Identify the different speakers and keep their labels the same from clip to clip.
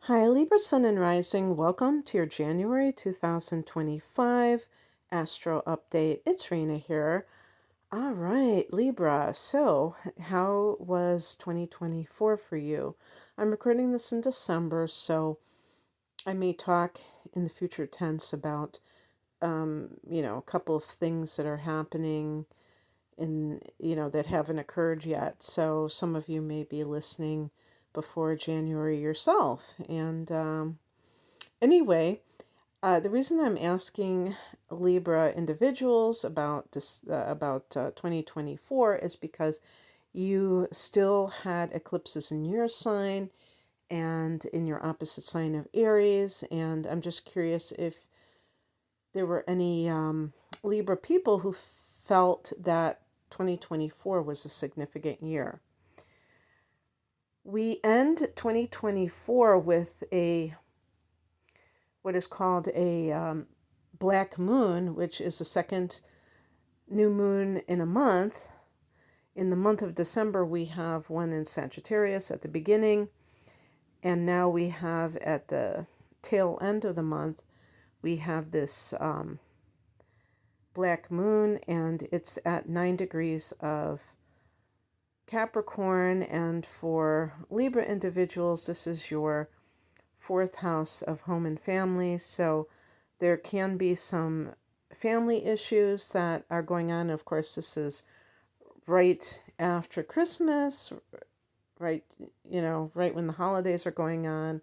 Speaker 1: Hi, Libra Sun and Rising. Welcome to your January 2025 Astro Update. It's Rena here. All right, Libra. So, how was 2024 for you? I'm recording this in December, so I may talk in the future tense about, a couple of things that are happening that haven't occurred yet. So, some of you may be listening before January yourself. And anyway, the reason I'm asking Libra individuals about 2024 is because you still had eclipses in your sign and in your opposite sign of Aries, and I'm just curious if there were any Libra people who felt that 2024 was a significant year. We end 2024 with what is called a black moon, which is the second new moon in a month. In the month of December, we have one in Sagittarius at the beginning, and now we have at the tail end of the month, we have this black moon, and it's at 9 degrees of Capricorn. And for Libra individuals, this is your fourth house of home and family. So there can be some family issues that are going on. Of course, this is right after Christmas, right when the holidays are going on.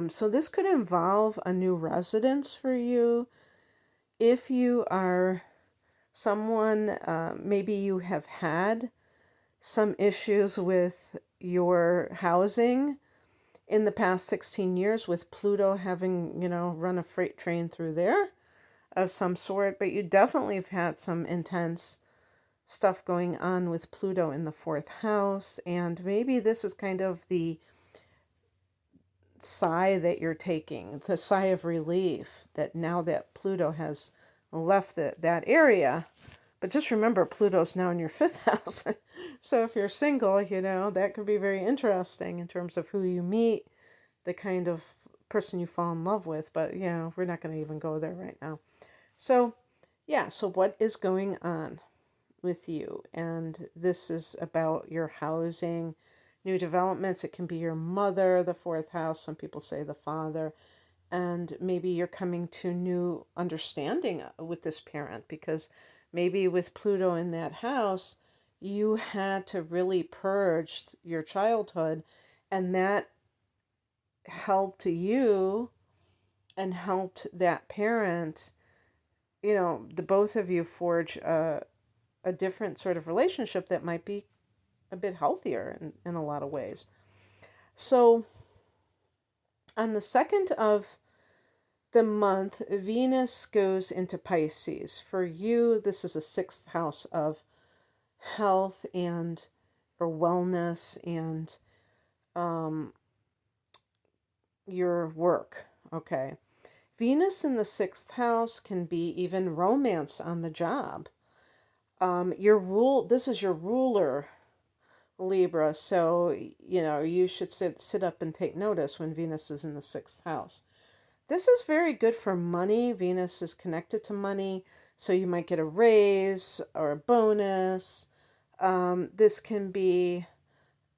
Speaker 1: So this could involve a new residence for you. If you are someone, maybe you have had some issues with your housing in the past 16 years with Pluto having, run a freight train through there of some sort, but you definitely have had some intense stuff going on with Pluto in the fourth house, and maybe this is kind of the sigh that you're taking, the sigh of relief that now that Pluto has left that area. But just remember, Pluto's now in your fifth house. So if you're single, that could be very interesting in terms of who you meet, the kind of person you fall in love with. But, we're not going to even go there right now. So, so what is going on with you? And this is about your housing, new developments. It can be your mother, the fourth house. Some people say the father. And maybe you're coming to new understanding with this parent, because maybe with Pluto in that house, you had to really purge your childhood, and that helped you and helped that parent, the both of you forge a different sort of relationship that might be a bit healthier in a lot of ways. So on the 2nd of the month, Venus goes into Pisces. For you, this is a 6th house of health and or wellness and your work. Okay. Venus in the 6th house can be even romance on the job. This is your ruler, Libra. So, you should sit up and take notice when Venus is in the 6th house. This is very good for money. Venus is connected to money, so you might get a raise or a bonus. This can be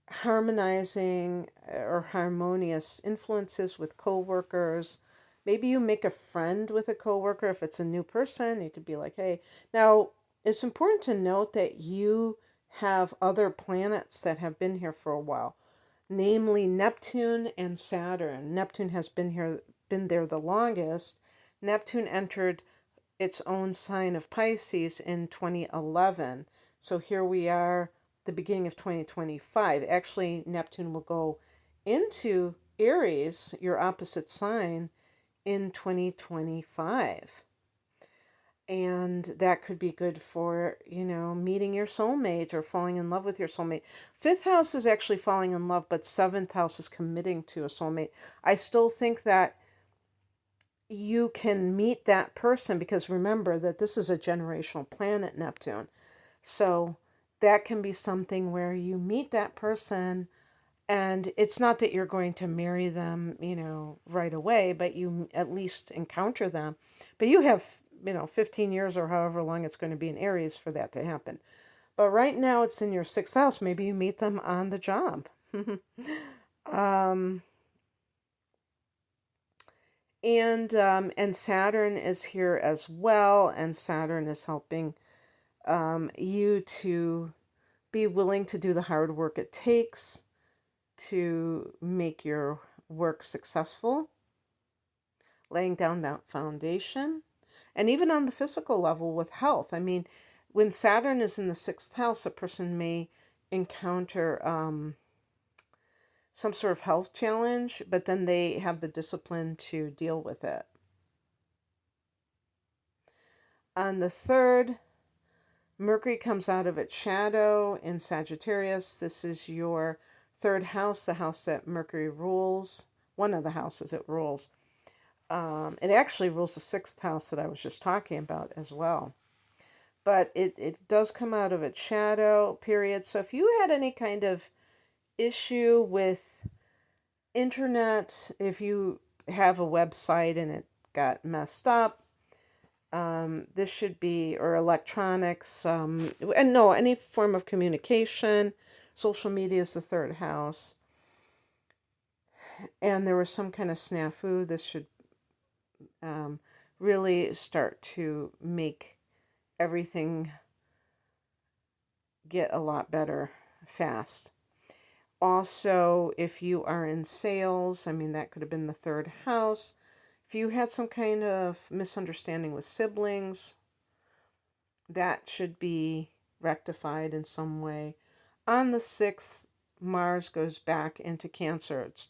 Speaker 1: harmonizing or harmonious influences with coworkers. Maybe you make a friend with a coworker. If it's a new person, you could be like, hey. Now, it's important to note that you have other planets that have been here for a while, namely Neptune and Saturn. Neptune has been there the longest. Neptune entered its own sign of Pisces in 2011. So here we are, the beginning of 2025. Actually, Neptune will go into Aries, your opposite sign, in 2025. And that could be good for, meeting your soulmate or falling in love with your soulmate. 5th house is actually falling in love, but 7th house is committing to a soulmate. I still think that you can meet that person, because remember that this is a generational planet, Neptune. So that can be something where you meet that person And it's not that you're going to marry them, right away, but you at least encounter them. But you have, 15 years or however long it's going to be in Aries for that to happen. But right now it's in your sixth house. Maybe you meet them on the job. um, and Saturn is here as well, and Saturn is helping you to be willing to do the hard work it takes to make your work successful, laying down that foundation. And even on the physical level with health. I mean, when Saturn is in the sixth house, a person may encounter some sort of health challenge, but then they have the discipline to deal with it. On the third, Mercury comes out of its shadow in Sagittarius. This is your third house, the house that Mercury rules, one of the houses it rules. It actually rules the sixth house that I was just talking about as well. But it does come out of its shadow period. So if you had any kind of issue with internet, if you have a website and it got messed up, this should be, or electronics, and no, any form of communication. Social media is the third house. And there was some kind of snafu. This should really start to make everything get a lot better fast. Also, if you are in sales, I mean, that could have been the third house. If you had some kind of misunderstanding with siblings, that should be rectified in some way. On the 6th, Mars goes back into Cancer. It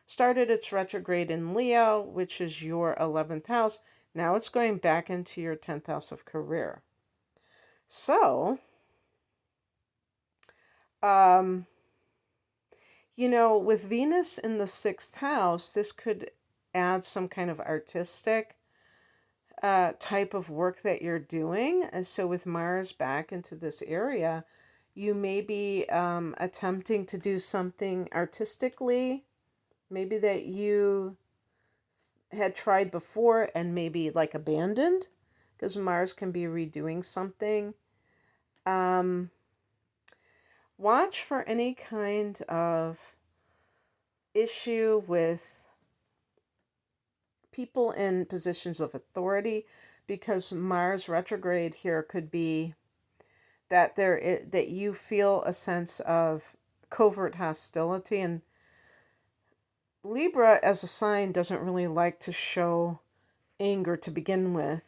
Speaker 1: started its retrograde in Leo, which is your 11th house. Now it's going back into your 10th house of career. So, with Venus in the 6th house, this could add some kind of artistic type of work that you're doing. And so with Mars back into this area, you may be attempting to do something artistically, maybe that you had tried before and maybe like abandoned, because Mars can be redoing something. Watch for any kind of issue with people in positions of authority, because Mars retrograde here could be that that you feel a sense of covert hostility. And Libra as a sign doesn't really like to show anger to begin with,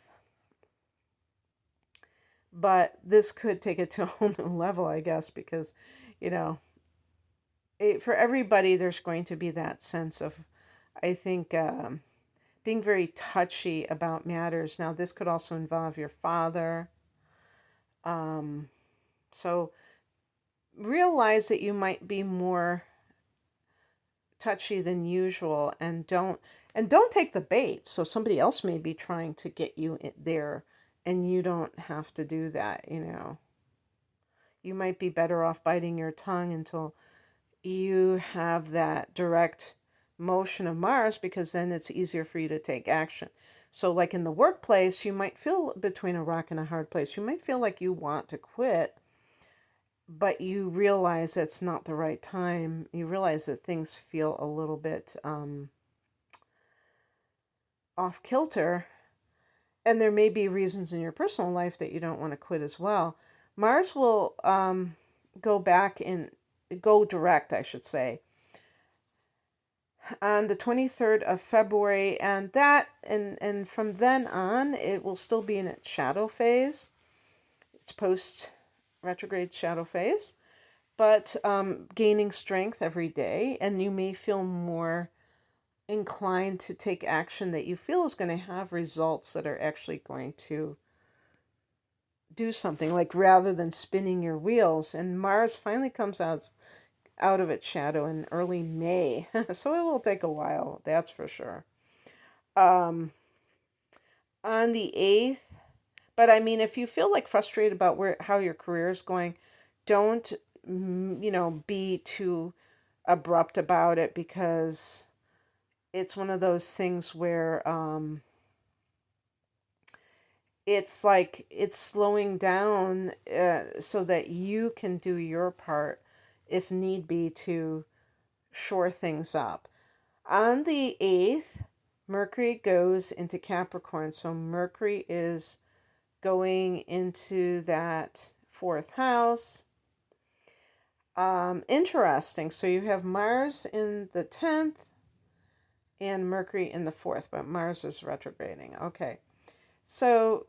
Speaker 1: but this could take it to a whole new level, I guess, because for everybody there's going to be that sense of, I think, being very touchy about matters. Now, this could also involve your father. So realize that you might be more touchy than usual, and don't take the bait. So somebody else may be trying to get you there, and you don't have to do that. You might be better off biting your tongue until you have that direct motion of Mars, because then it's easier for you to take action. So like in the workplace, you might feel between a rock and a hard place. You might feel like you want to quit, but you realize it's not the right time. You realize that things feel a little bit off kilter, and there may be reasons in your personal life that you don't want to quit as well. Mars will go direct, I should say, on the 23rd of February, and from then on, it will still be in its shadow phase. It's post-retrograde shadow phase, but gaining strength every day, and you may feel more inclined to take action that you feel is going to have results that are actually going to do something, like rather than spinning your wheels. And Mars finally comes out of its shadow in early May. So it will take a while, that's for sure. On the 8th, but I mean, if you feel like frustrated about how your career is going, don't, be too abrupt about it, because it's one of those things where it's like it's slowing down so that you can do your part, if need be, to shore things up. On the 8th, Mercury goes into Capricorn. So Mercury is going into that 4th house. Interesting. So you have Mars in the 10th and Mercury in the 4th, but Mars is retrograding. Okay. So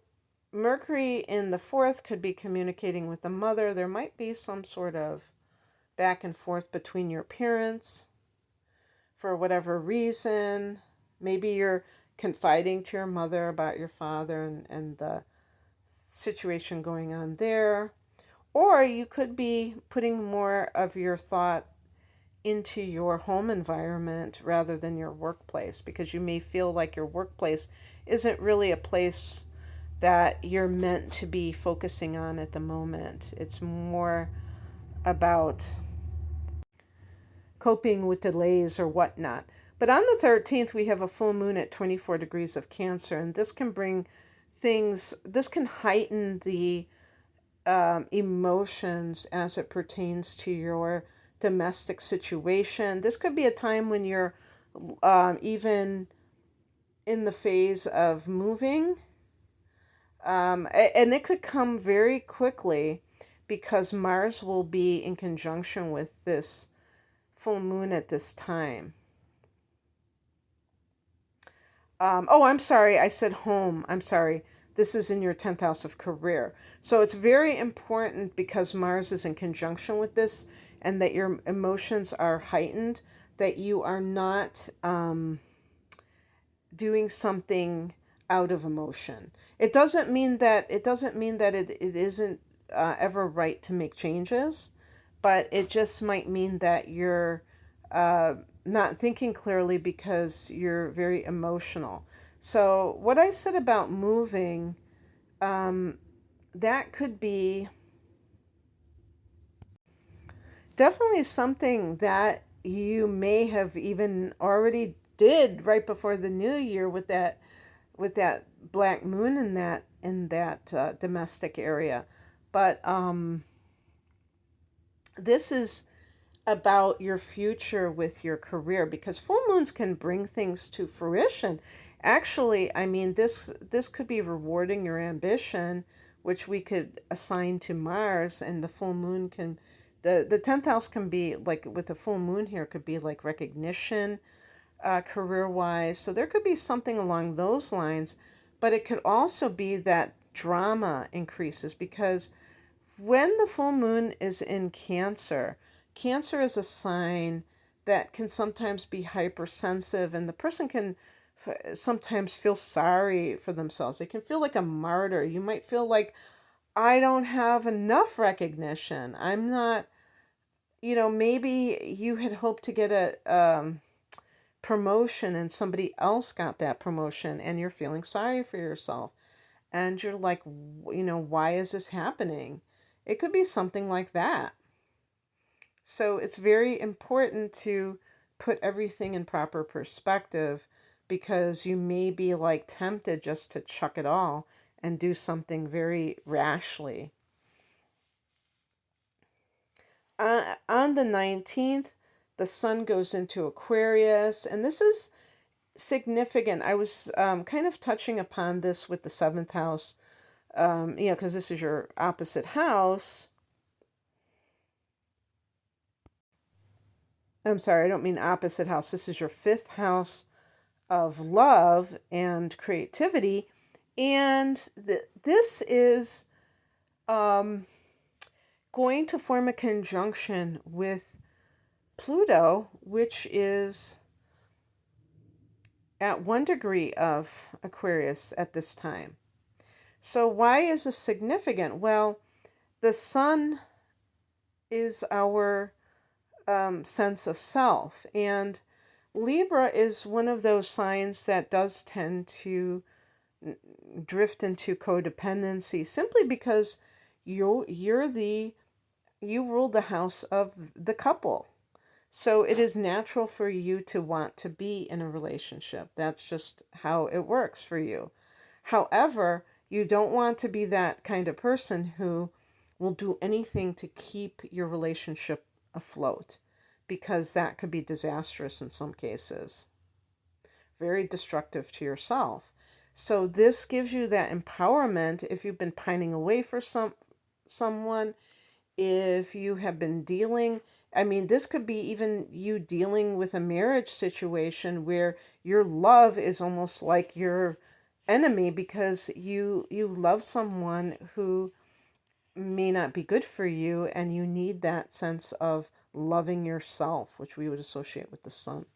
Speaker 1: Mercury in the 4th could be communicating with the mother. There might be some sort of back and forth between your parents for whatever reason. Maybe you're confiding to your mother about your father and the situation going on there. Or you could be putting more of your thought into your home environment rather than your workplace, because you may feel like your workplace isn't really a place that you're meant to be focusing on at the moment. It's more about coping with delays or whatnot. But on the 13th, we have a full moon at 24 degrees of Cancer, and this can bring things, this can heighten the emotions as it pertains to your domestic situation. This could be a time when you're even in the phase of moving, and it could come very quickly because Mars will be in conjunction with this full moon at this time. Oh, I'm sorry. I said home. I'm sorry. This is in your 10th house of career. So it's very important, because Mars is in conjunction with this and that your emotions are heightened, that you are not doing something out of emotion. It doesn't mean that it isn't ever right to make changes, but it just might mean that you're not thinking clearly because you're very emotional. So what I said about moving, that could be definitely something that you may have even already did right before the new year with that black moon in that domestic area. But this is about your future with your career, because full moons can bring things to fruition. Actually, I mean, this could be rewarding your ambition, which we could assign to Mars, and the full moon can, the 10th house can be like, with the full moon here, could be like recognition, career-wise. So there could be something along those lines, but it could also be that drama increases, because when the full moon is in Cancer, Cancer is a sign that can sometimes be hypersensitive, and the person can sometimes feel sorry for themselves. They can feel like a martyr. You might feel like, I don't have enough recognition. I'm not, maybe you had hoped to get a promotion and somebody else got that promotion, and you're feeling sorry for yourself. And you're like, why is this happening? It could be something like that. So it's very important to put everything in proper perspective, because you may be like tempted just to chuck it all and do something very rashly. On the 19th, the sun goes into Aquarius, and this is significant. I was kind of touching upon this with the 7th house, because this is your opposite house. I'm sorry, I don't mean opposite house. This is your 5th house of love and creativity. And this is going to form a conjunction with Pluto, which is at 1 degree of Aquarius at this time. So why is this significant? Well, the sun is our sense of self, and Libra is one of those signs that does tend to drift into codependency, simply because you rule the house of the couple. So it is natural for you to want to be in a relationship. That's just how it works for you. However, you don't want to be that kind of person who will do anything to keep your relationship afloat, because that could be disastrous in some cases, very destructive to yourself. So this gives you that empowerment if you've been pining away for someone, if you have been dealing, I mean, this could be even you dealing with a marriage situation where your love is almost like your enemy, because you love someone who may not be good for you, and you need that sense of loving yourself, which we would associate with the sun.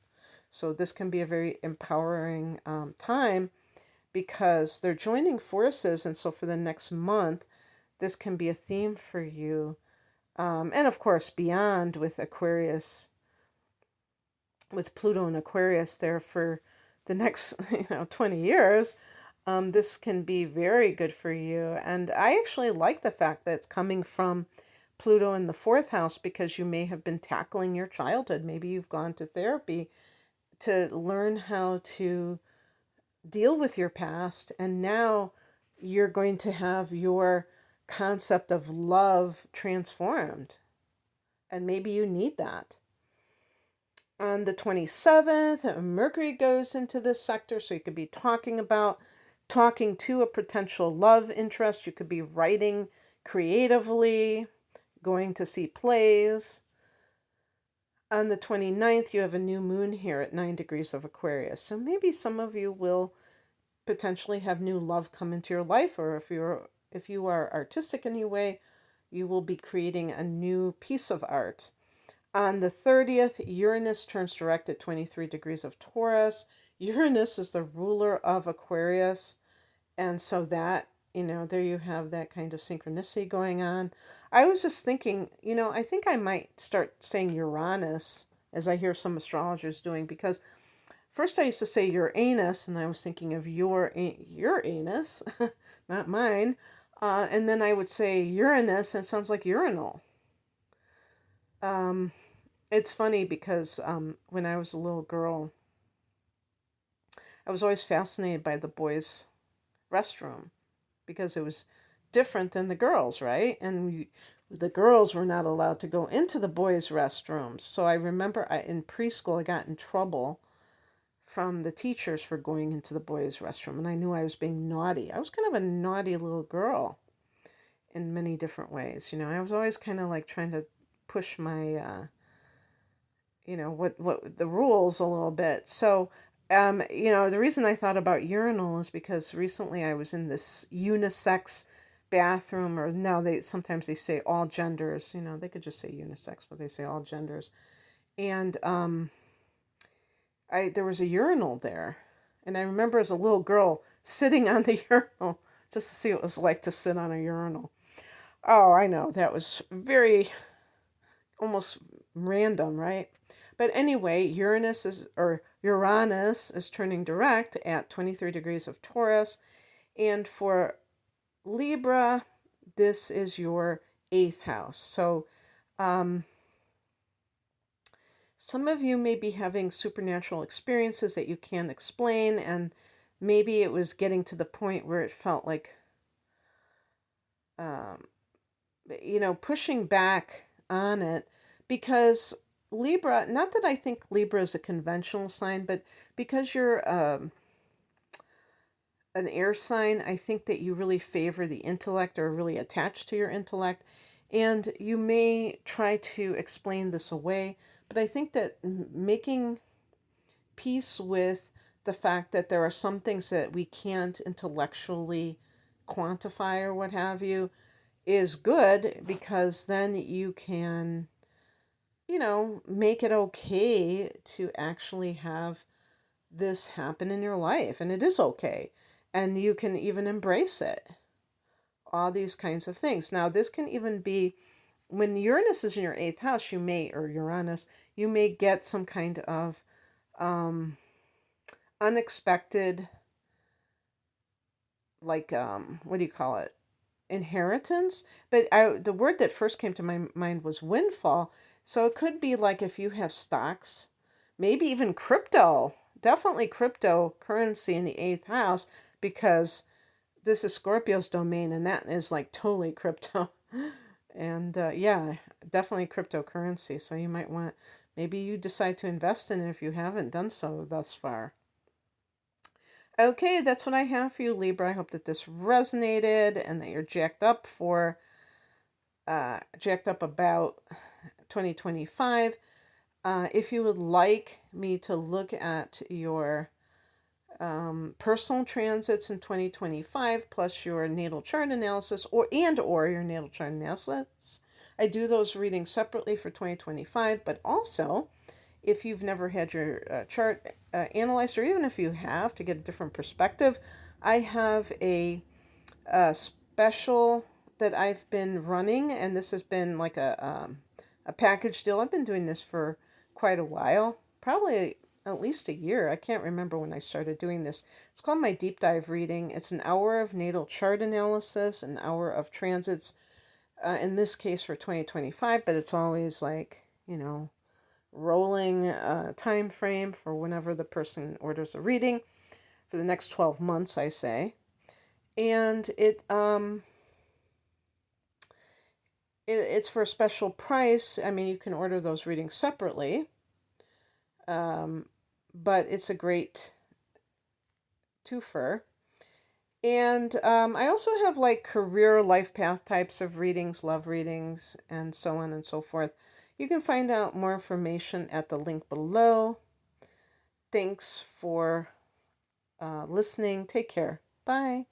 Speaker 1: So this can be a very empowering time, because they're joining forces, and so for the next month this can be a theme for you. And of course, beyond with Aquarius, with Pluto and Aquarius there for the next 20 years, this can be very good for you. And I actually like the fact that it's coming from Pluto in the fourth house, because you may have been tackling your childhood. Maybe you've gone to therapy to learn how to deal with your past, and now you're going to have your concept of love transformed, and maybe you need that. On the 27th, Mercury goes into this sector, so you could be talking to a potential love interest. You could be writing creatively, going to see plays. On the 29th, you have a new moon here at 9 degrees of Aquarius. So maybe some of you will potentially have new love come into your life, or if you are artistic in any way, you will be creating a new piece of art. On the 30th, Uranus turns direct at 23 degrees of Taurus. Uranus is the ruler of Aquarius, and so that, there you have that kind of synchronicity going on. I was just thinking, I think I might start saying Uranus, as I hear some astrologers doing, because first I used to say Uranus, and I was thinking of your anus, not mine. And then I would say Uranus, and it sounds like urinal. It's funny because when I was a little girl, I was always fascinated by the boys' restroom, because it was different than the girls, right? And the girls were not allowed to go into the boys' restrooms. So I remember in preschool I got in trouble from the teachers for going into the boys' restroom, and I knew I was being naughty. I was kind of a naughty little girl in many different ways. I was always kind of like trying to push my what the rules a little bit. So the reason I thought about urinal is because recently I was in this unisex bathroom, or now sometimes they say all genders. They could just say unisex, but they say all genders. And there was a urinal there, and I remember as a little girl sitting on the urinal just to see what it was like to sit on a urinal. Oh, I know, that was very almost random, right? But anyway, Uranus is turning direct at 23 degrees of Taurus, and for Libra, this is your 8th house. So some of you may be having supernatural experiences that you can't explain, and maybe it was getting to the point where it felt like, pushing back on it, because Libra, not that I think Libra is a conventional sign, but because you're an air sign, I think that you really favor the intellect, or really attached to your intellect, and you may try to explain this away. But I think that making peace with the fact that there are some things that we can't intellectually quantify or what have you is good, because then you can, make it okay to actually have this happen in your life. And it is okay. And you can even embrace it. All these kinds of things. Now, this can even be when Uranus is in your 8th house, you may get some kind of unexpected, like, what do you call it? Inheritance. But the word that first came to my mind was windfall. So it could be like if you have stocks, maybe even crypto, definitely cryptocurrency in the eighth house, because this is Scorpio's domain and that is like totally crypto. And yeah, definitely cryptocurrency. So you might want, maybe you decide to invest in it if you haven't done so thus far. Okay, that's what I have for you, Libra. I hope that this resonated and that you're jacked up about 2025. If you would like me to look at your personal transits in 2025 plus your natal chart analysis or your natal chart analysis, I do those readings separately for 2025. But also, if you've never had your chart analyzed, or even if you have, to get a different perspective, I have a special that I've been running, and this has been like a package deal. I've been doing this for quite a while, probably at least a year. I can't remember when I started doing this. It's called my deep dive reading. It's an hour of natal chart analysis, an hour of transits, in this case for 2025, but it's always like, rolling time frame for whenever the person orders a reading for the next 12 months, I say. And it's for a special price. I mean, you can order those readings separately, but it's a great twofer. And I also have like career life path types of readings, love readings, and so on and so forth. You can find out more information at the link below. Thanks for listening. Take care. Bye.